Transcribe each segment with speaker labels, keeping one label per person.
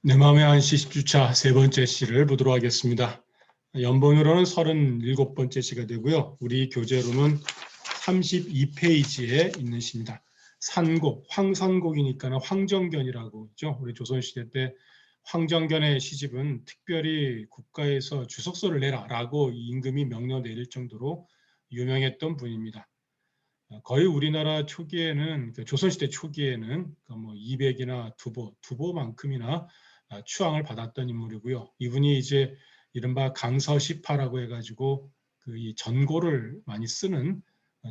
Speaker 1: 내 마음의 안시 10주차 세 번째 시를 보도록 하겠습니다. 연본으로는 37번째 시가 되고요. 우리 교재로는 32페이지에 있는 시입니다. 산곡, 황산곡이니까 황정견이라고 있죠. 우리 조선시대 때 황정견의 시집은 특별히 국가에서 주석서를 내라라고 임금이 명령 내릴 정도로 유명했던 분입니다. 거의 우리나라 초기에는, 조선시대 초기에는 200이나 두보만큼이나 추앙을 받았던 인물이고요. 이분이 이제 이른바 강서시파라고 해가지고 이 전고를 많이 쓰는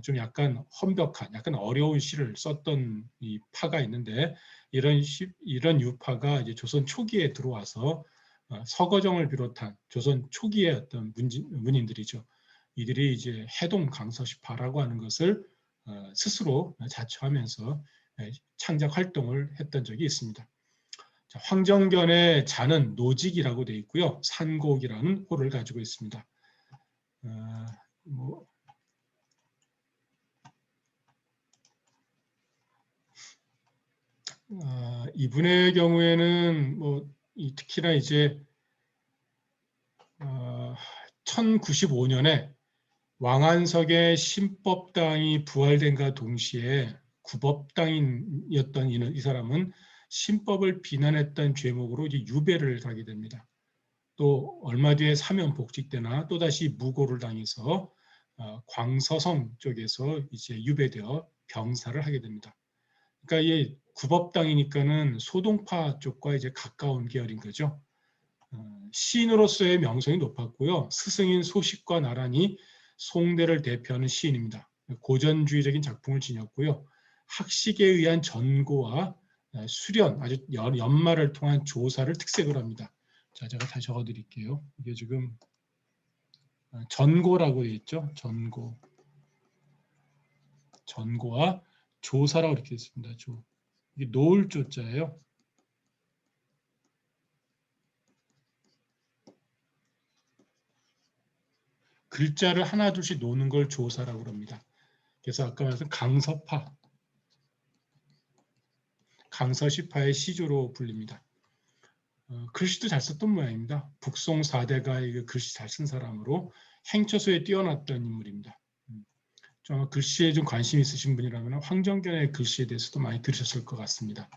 Speaker 1: 좀 약간 험벽한, 약간 어려운 시를 썼던 이 파가 있는데, 이런 유파가 이제 조선 초기에 들어와서 서거정을 비롯한 조선 초기의 어떤 문인들이죠. 이들이 이제 해동 강서시파라고 하는 것을 스스로 자처하면서 창작 활동을 했던 적이 있습니다. 황정견의 자는 노직이라고 되어 있고요. 산곡이라는 호를 가지고 있습니다. 이분의 경우에는 특히나 이제 1095년에 왕한석의 신법당이 부활된과 동시에 구법당이었던 이 사람은 신법을 비난했던 죄목으로 이제 유배를 가게 됩니다. 또 얼마 뒤에 사면 복직되나 또다시 무고를 당해서 광서성 쪽에서 이제 유배되어 병사를 하게 됩니다. 그러니까 이 구법당이니까는 소동파 쪽과 이제 가까운 계열인 거죠. 시인으로서의 명성이 높았고요. 스승인 소식과 나란히 송대를 대표하는 시인입니다. 고전주의적인 작품을 지녔고요. 학식에 의한 전고와 수련, 아주 연말을 통한 조사를 특색으로 합니다. 자, 제가 다시 적어드릴게요. 이게 지금 전고라고 되어 있죠. 전고와 조사라고 이렇게 있습니다. 이게 놓을 조자예요. 글자를 하나 둘씩 놓는 걸 조사라고 합니다. 그래서 아까 말씀 강서시파의 시조로 불립니다. 글씨도 잘 썼던 모양입니다. 북송 4대가 글씨 잘 쓴 사람으로 행처소에 뛰어났던 인물입니다. 좀 글씨에 좀 관심 있으신 분이라면 황정견의 글씨에 대해서도 많이 들으셨을 것 같습니다.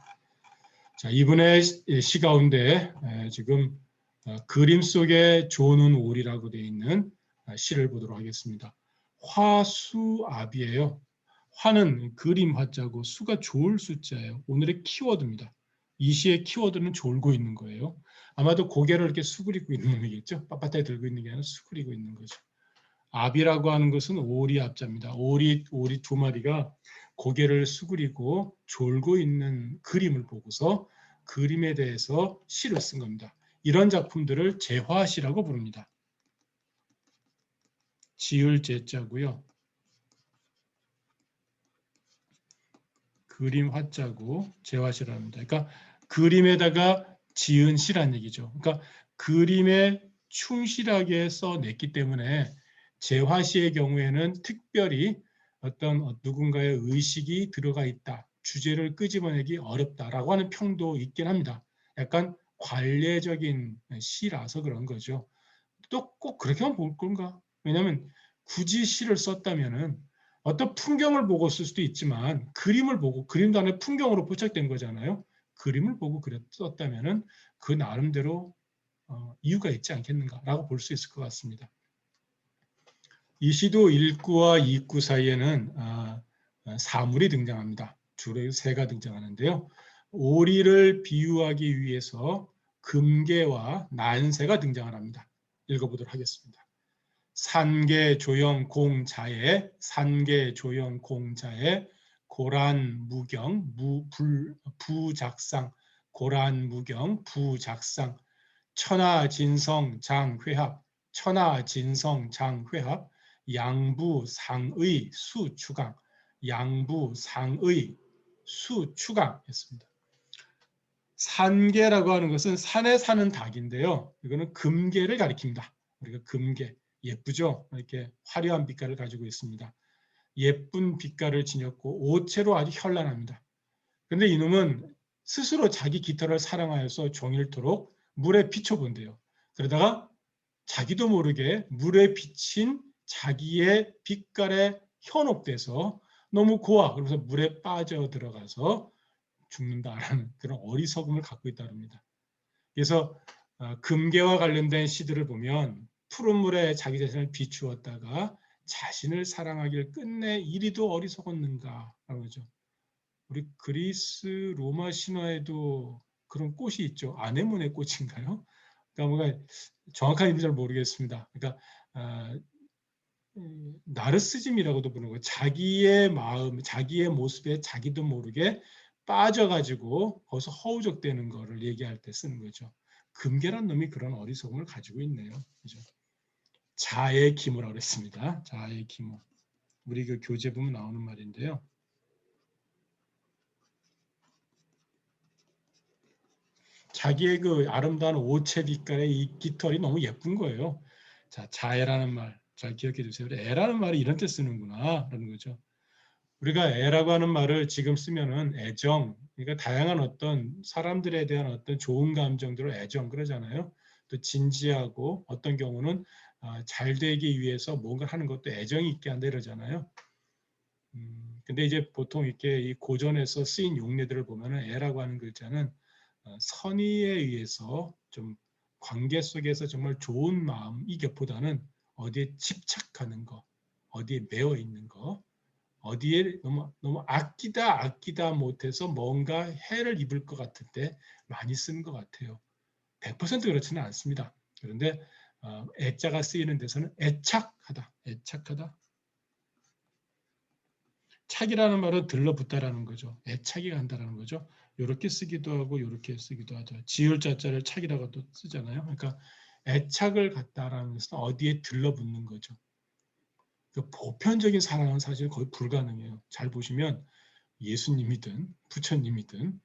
Speaker 1: 자, 이분의 시 가운데 지금 그림 속에 조는 올이라고 되어 있는 시를 보도록 하겠습니다. 화수압이에요. 화는 그림 화자고 수가 좋을 수자예요. 오늘의 키워드입니다. 이 시의 키워드는 졸고 있는 거예요. 아마도 고개를 이렇게 수그리고 있는 거겠죠. 빳빳하게 들고 있는 게 아니라 수그리고 있는 거죠. 압이라고 하는 것은 오리 압자입니다. 오리 두 마리가 고개를 수그리고 졸고 있는 그림을 보고서 그림에 대해서 시를 쓴 겁니다. 이런 작품들을 제화시라고 부릅니다. 지을 제자고요. 그림 화자고 제화시랍니다. 그러니까 그림에다가 지은 시란 얘기죠. 그러니까 그림에 충실하게 써냈기 때문에 제화시의 경우에는 특별히 어떤 누군가의 의식이 들어가 있다. 주제를 끄집어내기 어렵다라고 하는 평도 있긴 합니다. 약간 관례적인 시라서 그런 거죠. 또 꼭 그렇게만 볼 건가? 왜냐하면 굳이 시를 썼다면은 어떤 풍경을 보고 쓸 수도 있지만 그림을 보고, 그림도 안에 풍경으로 포착된 거잖아요. 그림을 보고 썼다면은 그 나름대로 이유가 있지 않겠는가라고 볼 수 있을 것 같습니다. 이 시도 1구와 2구 사이에는 사물이 등장합니다. 주로 새가 등장하는데요. 오리를 비유하기 위해서 금개와 난새가 등장을 합니다. 읽어보도록 하겠습니다. 산계 조영 공자에 고란 무경 부작상 고란 무경 부작상 천하진성 장회합 양부상의 수추강했습니다. 산계라고 하는 것은 산에 사는 닭인데요. 이거는 금계를 가리킵니다. 우리가 금계, 예쁘죠? 이렇게 화려한 빛깔을 가지고 있습니다. 예쁜 빛깔을 지녔고 오체로 아주 현란합니다. 그런데 이놈은 스스로 자기 깃털을 사랑하여서 종일토록 물에 비춰본대요. 그러다가 자기도 모르게 물에 비친 자기의 빛깔에 현혹돼서 너무 고와. 그래서 물에 빠져 들어가서 죽는다라는 그런 어리석음을 갖고 있다고 합니다. 그래서 금괴와 관련된 시들을 보면 푸른 물에 자기 자신을 비추었다가 자신을 사랑하길 끝내 이리도 어리석었는가 하는 거죠. 우리 그리스 로마 신화에도 그런 꽃이 있죠. 아네모네 꽃인가요? 그러니까 뭔가 정확한 이름은 잘 모르겠습니다. 그러니까 나르시즘이라고도 부르는 거예요. 자기의 마음, 자기의 모습에 자기도 모르게 빠져가지고 거기서 허우적대는 거를 얘기할 때 쓰는 거죠. 금괴란 놈이 그런 어리석음을 가지고 있네요. 그죠? 자의 기모라고 그랬습니다. 자의 기모. 우리 그 교재 보면 나오는 말인데요. 자기의 그 아름다운 오체 빛깔의 이 깃털이 너무 예쁜 거예요. 자, 자애라는 말 잘 기억해 주세요. 애라는 말이 이런 때 쓰는구나 라는 거죠. 우리가 애라고 하는 말을 지금 쓰면은 애정, 그러니까 다양한 어떤 사람들에 대한 어떤 좋은 감정들을 애정 그러잖아요. 또 진지하고 어떤 경우는 잘 되기 위해서 뭔가 하는 것도 애정이 있게 한다 이러잖아요. 근데 이제 보통 이렇게 이 고전에서 쓰인 용례들을 보면은 애라고 하는 글자는 선의에 의해서 좀 관계 속에서 정말 좋은 마음 이것보다는 어디에 집착하는 거, 어디에 매여 있는 거, 어디에 너무 아끼다 못해서 뭔가 해를 입을 것 같은데 많이 쓰는 것 같아요. 100% 그렇지는 않습니다. 그런데 애자가 쓰이는 데서는 애착하다. 착이라는 말은 들러붙다라는 거죠. 애착이 간다라는 거죠. 이렇게 쓰기도 하고 이렇게 쓰기도 하죠. 지을 자자를 착이라고도 쓰잖아요. 그러니까 애착을 갖다라는 것은 어디에 들러붙는 거죠. 그 보편적인 사랑은 사실 거의 불가능해요. 잘 보시면 예수님이든 부처님이든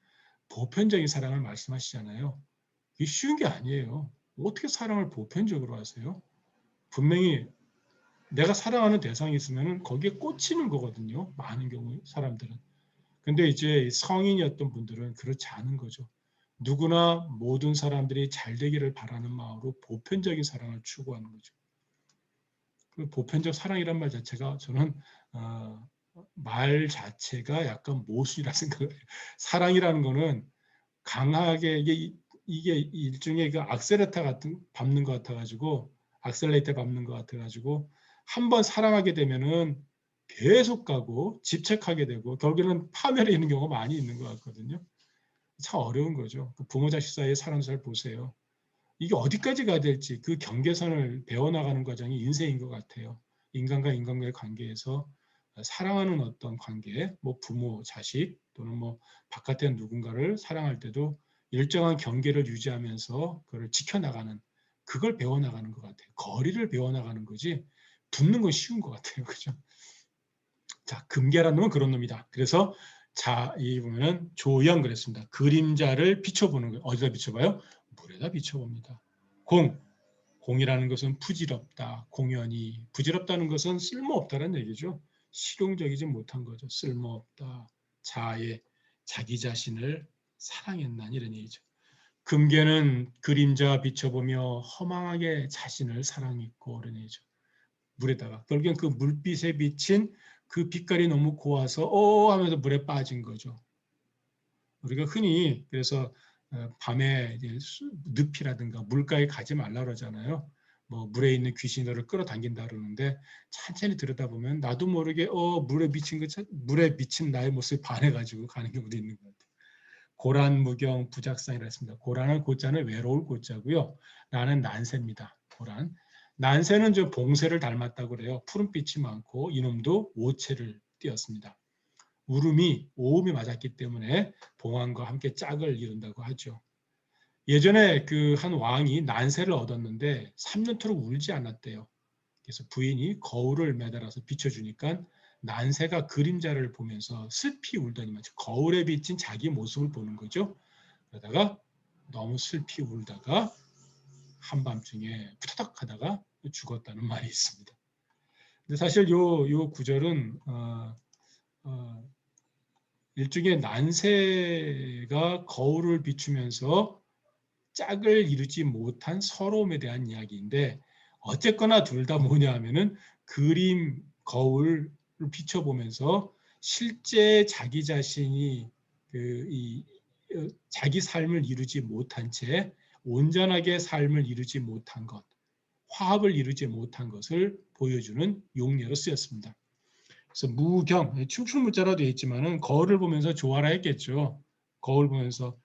Speaker 1: 보편적인 사랑을 말씀하시잖아요. 이게 쉬운 게 아니에요. 어떻게 사랑을 보편적으로 하세요? 분명히 내가 사랑하는 대상이 있으면 거기에 꽂히는 거거든요. 많은 경우 사람들은. 근데 이제 성인이었던 분들은 그렇지 않은 거죠. 누구나 모든 사람들이 잘 되기를 바라는 마음으로 보편적인 사랑을 추구하는 거죠. 그 보편적 사랑이란 말 자체가 저는 말 자체가 약간 모순이라 생각을 해요. 사랑이라는 거는 강하게 이게 일종의 그 악셀레터 같은 밟는 것 같아가지고 악셀레이터 밟는 것 같아가지고 한번 사랑하게 되면은 계속 가고 집착하게 되고 결국에는 파멸해 있는 경우가 많이 있는 것 같거든요. 참 어려운 거죠. 부모 자식 사이의 사랑 잘 보세요. 이게 어디까지 가야 될지 그 경계선을 배워나가는 과정이 인생인 것 같아요. 인간과 인간과의 관계에서 사랑하는 어떤 관계, 뭐 부모, 자식 또는 뭐 바깥에 누군가를 사랑할 때도 일정한 경계를 유지하면서 그걸 지켜나가는 그걸 배워나가는 것 같아요. 거리를 배워나가는 거지 붙는 건 쉬운 것 같아요. 그죠? 자, 금계란 놈은 그런 놈이다. 그래서 자, 이 보면은 조영 그랬습니다. 그림자를 비춰보는 거예요. 어디다 비춰봐요? 물에다 비춰봅니다. 공이라는 것은 부질없다. 공연히 부질없다는 것은 쓸모없다는 얘기죠. 실용적이지 못한 거죠. 쓸모없다. 자의 자기 자신을 사랑했나니 이런 얘기죠. 금괴는 그림자 비춰보며 허망하게 자신을 사랑했고 이런 얘기죠. 물에다가 결국엔 그 물빛에 비친 그 빛깔이 너무 고와서 하면서 물에 빠진 거죠. 우리가 흔히 그래서 밤에 늪이라든가 물가에 가지 말라 그러잖아요. 뭐 물에 있는 귀신이 너를 끌어당긴다 그러는데 천천히 들여다보면 나도 모르게 물에 비친 나의 모습에 반해가지고 가는 경우도 있는 것 같아요. 고란 무경 부작상이라 했습니다. 고란은 고자는 외로울 고자고요. 나는 난세입니다. 고란. 난세는 좀 봉쇄를 닮았다고 그래요. 푸른빛이 많고 이놈도 오체를 띄었습니다. 오음이 맞았기 때문에 봉황과 함께 짝을 이룬다고 하죠. 예전에 그 한 왕이 난세를 얻었는데 3년토록 울지 않았대요. 그래서 부인이 거울을 매달아서 비춰주니까 난세가 그림자를 보면서 슬피 울더니만 거울에 비친 자기 모습을 보는 거죠. 그러다가 너무 슬피 울다가 한밤중에 푸드덕 하다가 죽었다는 말이 있습니다. 근데 사실 요 구절은 일종의 난세가 거울을 비추면서 짝을 이루지 못한 서러움에 대한 이야기인데 어쨌거나 둘 다 뭐냐 하면은 그림 거울을 비춰보면서 실제 자기 자신이 자기 삶을 이루지 못한 채 온전하게 삶을 이루지 못한 것, 화합을 이루지 못한 것을 보여주는 용례로 쓰였습니다. 그래서 무경, 춤출무자로 되어 있지만은 거울을 보면서 좋아라 했겠죠. 거울 보면서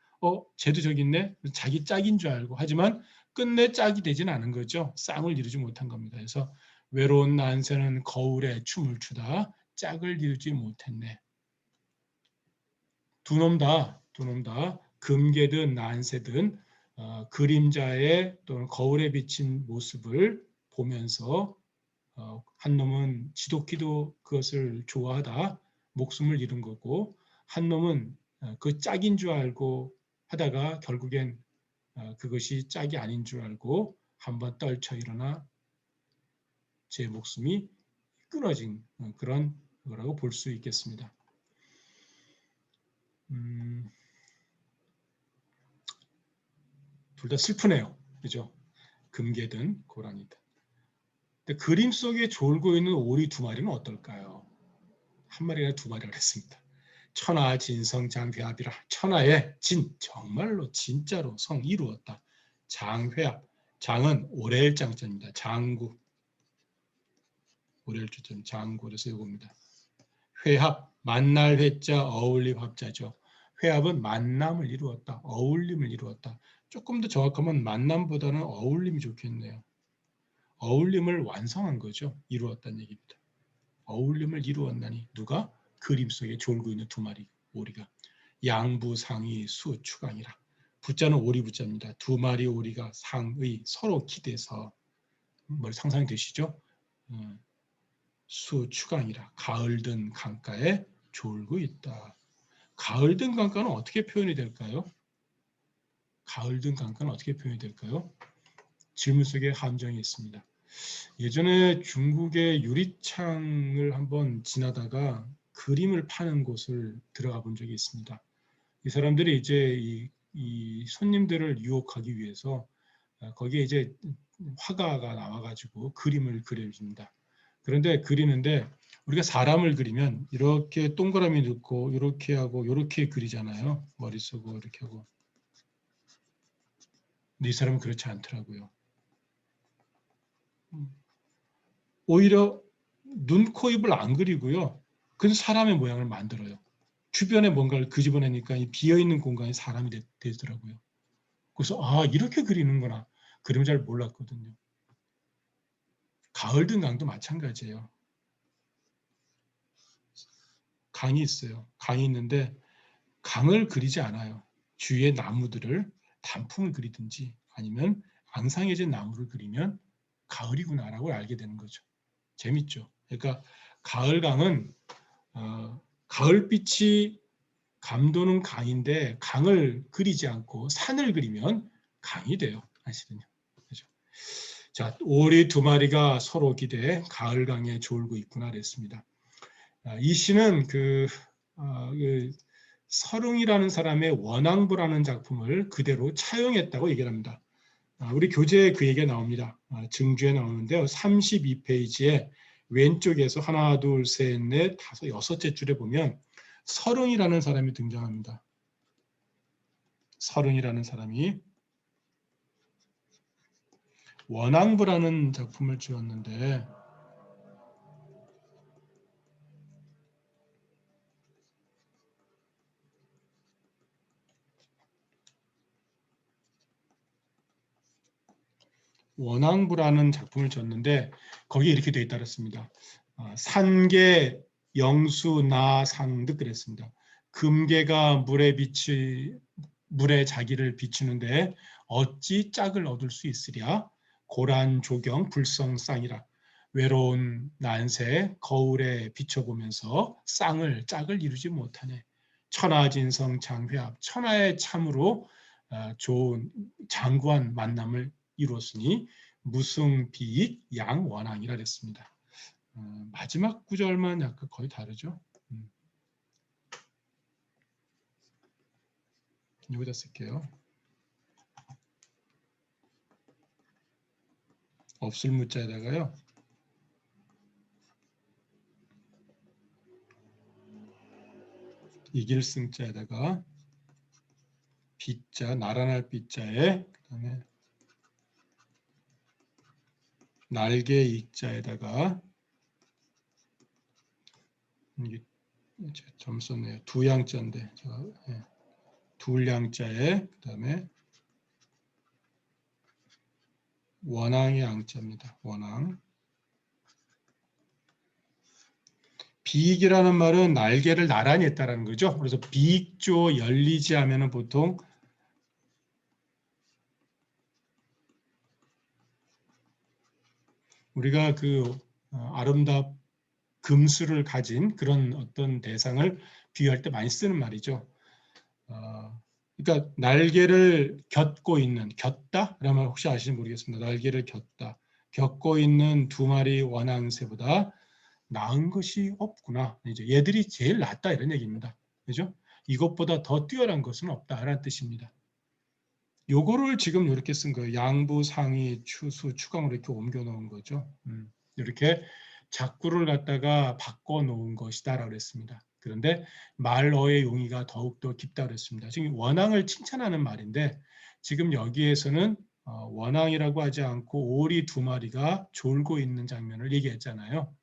Speaker 1: 쟤도 저기 있네. 자기 짝인 줄 알고 하지만 끝내 짝이 되진 않은 거죠. 쌍을 이루지 못한 겁니다. 그래서 외로운 난세는 거울에 춤을 추다 짝을 이루지 못했네. 두 놈 다 금괴든 난세든 그림자에 또는 거울에 비친 모습을 보면서 한 놈은 지독히도 그것을 좋아하다 목숨을 잃은 거고 한 놈은 그 짝인 줄 알고 하다가 결국엔 그것이 짝이 아닌 줄 알고 한번 떨쳐 일어나 제 목숨이 끊어진 그런 거라고 볼 수 있겠습니다. 둘 다 슬프네요. 그죠? 금괴든 고라니든. 근데 그림 속에 졸고 있는 오리 두 마리는 어떨까요? 한 마리가 두 마리가 그랬습니다. 천하 진성 장회합이라. 천하의 진, 정말로 진짜로 성 이루었다. 장회합, 장은 오래일장자입니다. 장구, 오래일주점 장구에서 이겁니다. 회합, 만날 회자, 어울림 합자죠. 회합은 만남을 이루었다. 어울림을 이루었다. 조금 더 정확하면 만남보다는 어울림이 좋겠네요. 어울림을 완성한 거죠. 이루었다는 얘기입니다. 어울림을 이루었나니 누가? 그림 속에 졸고 있는 두 마리 오리가. 양부상이 수추강이라. 부자는 오리 부자입니다. 두 마리 오리가 상의 서로 기대서 뭘 상상이 되시죠? 수추강이라. 가을든 강가에 졸고 있다. 가을든 강가는 어떻게 표현이 될까요? 가을든 강가는 어떻게 표현이 될까요? 질문 속에 함정이 있습니다. 예전에 중국의 유리창을 한번 지나다가 그림을 파는 곳을 들어가 본 적이 있습니다. 이 사람들이 이제 이 손님들을 유혹하기 위해서 거기에 이제 화가가 나와가지고 그림을 그려줍니다. 그런데 그리는데 우리가 사람을 그리면 이렇게 동그라미 넣고 이렇게 하고 이렇게 그리잖아요. 머리 쓰고 이렇게 하고. 근데 이 사람은 그렇지 않더라고요. 오히려 눈, 코, 입을 안 그리고요. 그냥 사람의 모양을 만들어요. 주변에 뭔가를 그집어내니까 이 비어있는 공간이 사람이 되더라고요. 그래서 이렇게 그리는구나. 그림 잘 몰랐거든요. 가을든 강도 마찬가지예요. 강이 있어요. 강이 있는데 강을 그리지 않아요. 주위의 나무들을 단풍을 그리든지 아니면 앙상해진 나무를 그리면 가을이구나라고 알게 되는 거죠. 재밌죠. 그러니까 가을강은 가을빛이 감도는 강인데 강을 그리지 않고 산을 그리면 강이 돼요. 사실은요. 그렇죠? 자, 오리 두 마리가 서로 기대해 가을강에 졸고 있구나 그랬습니다. 이 시는 그 서릉이라는 사람의 원앙부라는 작품을 그대로 차용했다고 얘기를 합니다. 우리 교재에 그 얘기가 나옵니다. 증주에 나오는데요. 32페이지에 왼쪽에서 하나, 둘, 셋, 넷, 다섯, 여섯째 줄에 보면 서릉이라는 사람이 등장합니다. 서릉이라는 사람이 원앙부라는 작품을 지었는데 원앙부라는 작품을 지었는데 거기에 이렇게 되어 있다 그랬습니다. 산계 영수 나상득 그랬습니다. 금계가 물에 자기를 비추는데 어찌 짝을 얻을 수 있으랴? 고란 조경 불성쌍이라. 외로운 난세 거울에 비춰보면서 짝을 이루지 못하네. 천하진성 장회합. 천하의 참으로 좋은 장구한 만남을 이루었으니 무승비익 양원앙이라 그랬습니다. 마지막 구절만 약간 거의 다르죠. 여기다 쓸게요. 없을 무자에다가요. 이길 승자에다가 비자, 나란할 비자에 그다음에 날개 이자에다가 이게 점 썼네요. 두 양자인데 제가 둘 양자에 그다음에 원앙의 양자입니다. 원앙. 비익이라는 말은 날개를 나란히 했다라는 거죠. 그래서 비익조 열리지 하면은 보통 우리가 그 아름답 금수를 가진 그런 어떤 대상을 비유할 때 많이 쓰는 말이죠. 그러니까 날개를 곁고 있는, 겼다? 라면 혹시 아시는지 모르겠습니다. 날개를 겼다. 겹고 있는 두 마리 원앙새보다 나은 것이 없구나. 이제 얘들이 제일 낫다 이런 얘기입니다. 그죠? 이것보다 더 뛰어난 것은 없다라는 뜻입니다. 요거를 지금 이렇게 쓴 거예요. 양부, 상위, 추수, 추강으로 이렇게 옮겨 놓은 거죠. 이렇게 작구를 갖다가 바꿔 놓은 것이다라고 했습니다. 그런데 말어의 용의가 더욱더 깊다고 했습니다. 지금 원앙을 칭찬하는 말인데 지금 여기에서는 원앙이라고 하지 않고 오리 두 마리가 졸고 있는 장면을 얘기했잖아요.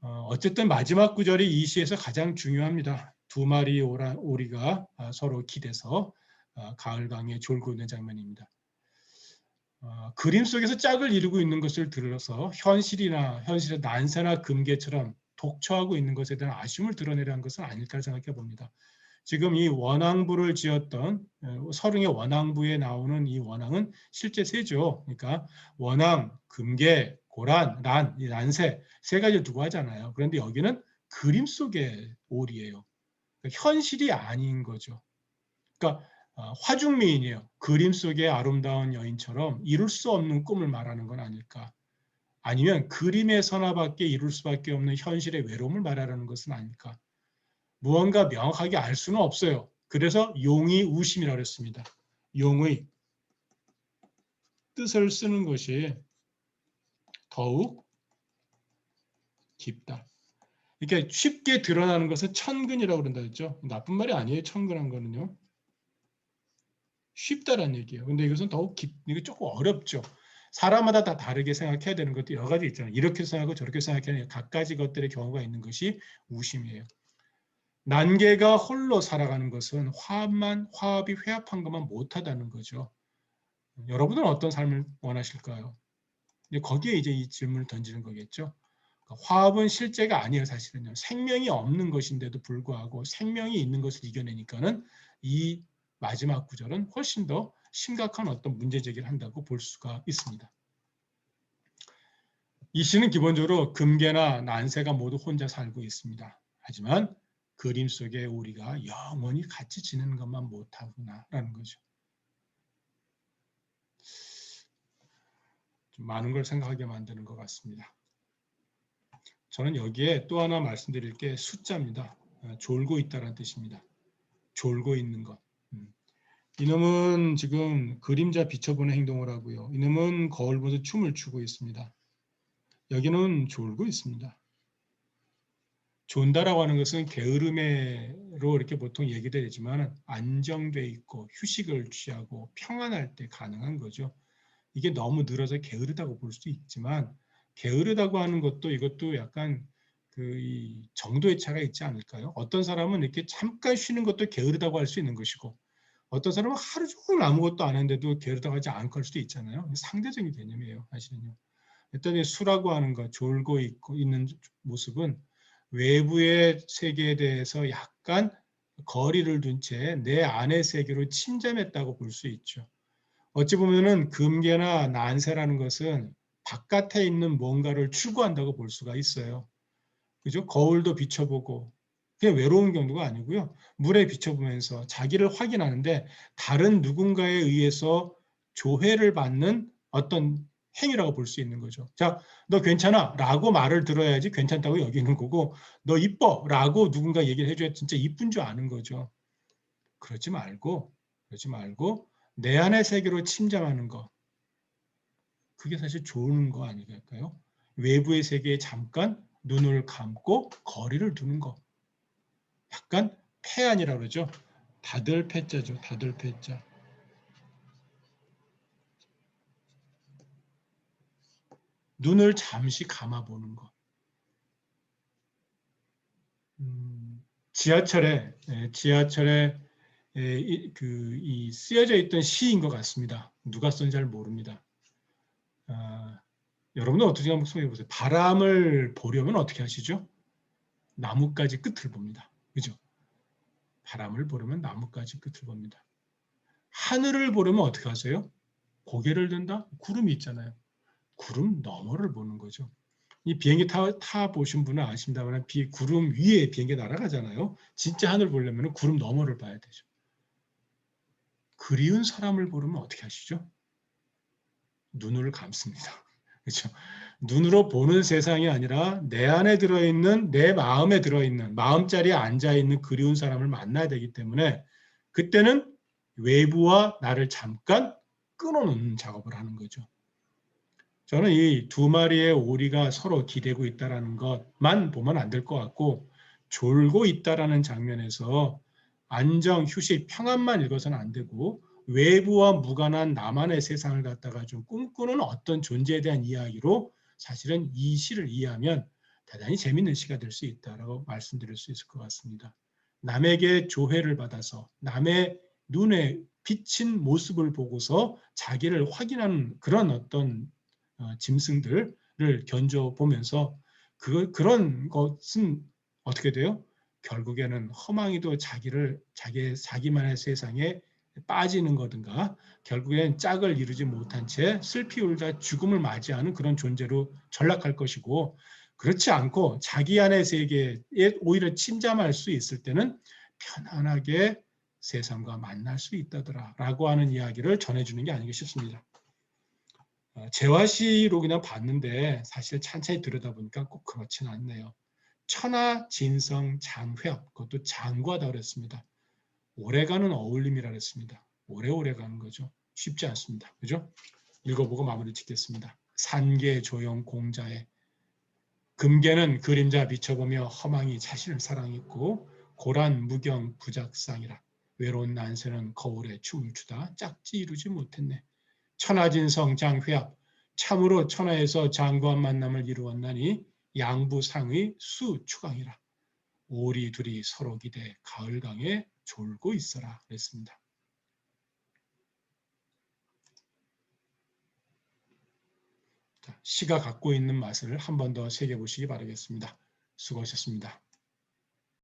Speaker 1: 어쨌든 마지막 구절이 이 시에서 가장 중요합니다. 두 마리 오리가 서로 기대서 가을강에 졸고 있는 장면입니다. 그림 속에서 짝을 이루고 있는 것을 들어서 현실의 난세나 금계처럼 독처하고 있는 것에 대한 아쉬움을 드러내려는 것은 아닐까 생각해 봅니다. 지금 이 원앙부를 지었던 서릉의 원앙부에 나오는 이 원앙은 실제 세죠. 그러니까 원앙, 금계, 고란, 란, 이 난세 세 가지를 두고 하잖아요. 그런데 여기는 그림 속의 오리예요. 그러니까 현실이 아닌 거죠. 그러니까 화중미인이에요. 그림 속의 아름다운 여인처럼 이룰 수 없는 꿈을 말하는 건 아닐까. 아니면 그림에서나 밖에 이룰 수밖에 없는 현실의 외로움을 말하는 것은 아닐까. 무언가 명확하게 알 수는 없어요. 그래서 용의 우심이라고 했습니다. 용의 뜻을 쓰는 것이 더욱 깊다. 이렇게 쉽게 드러나는 것은 천근이라고 그런다 했죠. 나쁜 말이 아니에요. 천근한 거는요. 쉽다라는 얘기예요. 근데 이것은 더욱 이게 조금 어렵죠. 사람마다 다 다르게 생각해야 되는 것도 여러 가지 있잖아요. 이렇게 생각하고 저렇게 생각하는 각가지 것들의 경우가 있는 것이 우심이에요. 난개가 홀로 살아가는 것은 화합이 회합한 것만 못하다는 거죠. 여러분은 어떤 삶을 원하실까요? 거기에 이제 이 질문을 던지는 거겠죠. 화합은 실제가 아니에요. 사실은요. 생명이 없는 것인데도 불구하고 생명이 있는 것을 이겨내니까는 이 마지막 구절은 훨씬 더 심각한 어떤 문제 제기를 한다고 볼 수가 있습니다. 이 시는 기본적으로 금계나 난세가 모두 혼자 살고 있습니다. 하지만 그림 속에 우리가 영원히 같이 지내는 것만 못하구나라는 거죠. 좀 많은 걸 생각하게 만드는 것 같습니다. 저는 여기에 또 하나 말씀드릴 게 숫자입니다. 졸고 있다는 뜻입니다. 졸고 있는 것. 이놈은 지금 그림자 비춰보는 행동을 하고요. 이놈은 거울 보듯 춤을 추고 있습니다. 여기는 졸고 있습니다. 존다라고 하는 것은 게으름으로 이렇게 보통 얘기되지만 안정돼 있고 휴식을 취하고 평안할 때 가능한 거죠. 이게 너무 늘어서 게으르다고 볼 수도 있지만 게으르다고 하는 것도 이것도 약간 이 정도의 차가 있지 않을까요? 어떤 사람은 이렇게 잠깐 쉬는 것도 게으르다고 할 수 있는 것이고 어떤 사람은 하루 종일 아무것도 안 하는데도 게으르다고 하지 않고 할 수도 있잖아요. 상대적인 개념이에요. 사실은요. 일단 이 수라고 하는 것, 졸고 있는 모습은 외부의 세계에 대해서 약간 거리를 둔 채 내 안의 세계로 침잠했다고 볼 수 있죠. 어찌 보면은 금계나 난세라는 것은 바깥에 있는 뭔가를 추구한다고 볼 수가 있어요. 그죠? 거울도 비춰보고 그냥 외로운 경우가 아니고요. 물에 비춰보면서 자기를 확인하는데 다른 누군가에 의해서 조회를 받는 어떤 행위라고 볼 수 있는 거죠. 자, 너 괜찮아 라고 말을 들어야지 괜찮다고 여기는 거고 너 이뻐 라고 누군가 얘기를 해줘야 진짜 이쁜 줄 아는 거죠. 그러지 말고 내 안의 세계로 침잠하는 거, 그게 사실 좋은 거 아닐까요? 외부의 세계에 잠깐 눈을 감고 거리를 두는 거. 약간 패안이라고 그러죠. 다들 패자죠. 다들 패자. 눈을 잠시 감아보는 거. 지하철에 이 쓰여져 있던 시인 것 같습니다. 누가 쓴지 잘 모릅니다. 여러분은 어떻게 한번 생각해 보세요. 바람을 보려면 어떻게 하시죠? 나뭇가지 끝을 봅니다. 그죠? 바람을 보려면 나뭇가지 끝을 봅니다. 하늘을 보려면 어떻게 하세요? 고개를 든다? 구름이 있잖아요. 구름 너머를 보는 거죠. 이 비행기 타 보신 분은 아십니다만 구름 위에 비행기 날아가잖아요. 진짜 하늘 보려면 구름 너머를 봐야 되죠. 그리운 사람을 보려면 어떻게 하시죠? 눈을 감습니다. 그렇죠? 눈으로 보는 세상이 아니라 내 안에 들어있는, 내 마음에 들어있는, 마음자리에 앉아있는 그리운 사람을 만나야 되기 때문에 그때는 외부와 나를 잠깐 끊어놓는 작업을 하는 거죠. 저는 이 두 마리의 오리가 서로 기대고 있다는 것만 보면 안 될 것 같고, 졸고 있다라는 장면에서 안정, 휴식, 평안만 읽어서는 안 되고 외부와 무관한 나만의 세상을 갖다가 좀 꿈꾸는 어떤 존재에 대한 이야기로 사실은 이 시를 이해하면 대단히 재밌는 시가 될 수 있다라고 말씀드릴 수 있을 것 같습니다. 남에게 조회를 받아서 남의 눈에 비친 모습을 보고서 자기를 확인하는 그런 어떤 짐승들을 견져보면서 그런 것은 어떻게 돼요? 결국에는 허망이도 자기만의 세상에 빠지는 거든가 결국엔 짝을 이루지 못한 채 슬피 울다 죽음을 맞이하는 그런 존재로 전락할 것이고, 그렇지 않고 자기 안의 세계에 오히려 침잠할 수 있을 때는 편안하게 세상과 만날 수 있다더라라고 하는 이야기를 전해주는 게 아닌가 싶습니다. 재화시로 그냥 봤는데 사실 찬찬히 들여다보니까 꼭 그렇지는 않네요. 천하, 진성, 장회합, 그것도 장구하다 그랬습니다. 오래가는 어울림이라 그랬습니다. 오래오래 가는 거죠. 쉽지 않습니다. 그죠? 읽어보고 마무리 짓겠습니다. 산계 조용 공자의 금계는 그림자 비춰보며 허망이 자신을 사랑했고 고란 무경 부작상이라 외로운 난세는 거울에 춤을 추다 짝지 이루지 못했네. 천하진성 장회합 참으로 천하에서 장구한 만남을 이루었나니 양부상의 수추강이라 오리 둘이 서로 기대 가을강에 졸고 있어라 그랬습니다. 시가 갖고 있는 맛을 한 번 더 새겨보시기 바라겠습니다. 수고하셨습니다.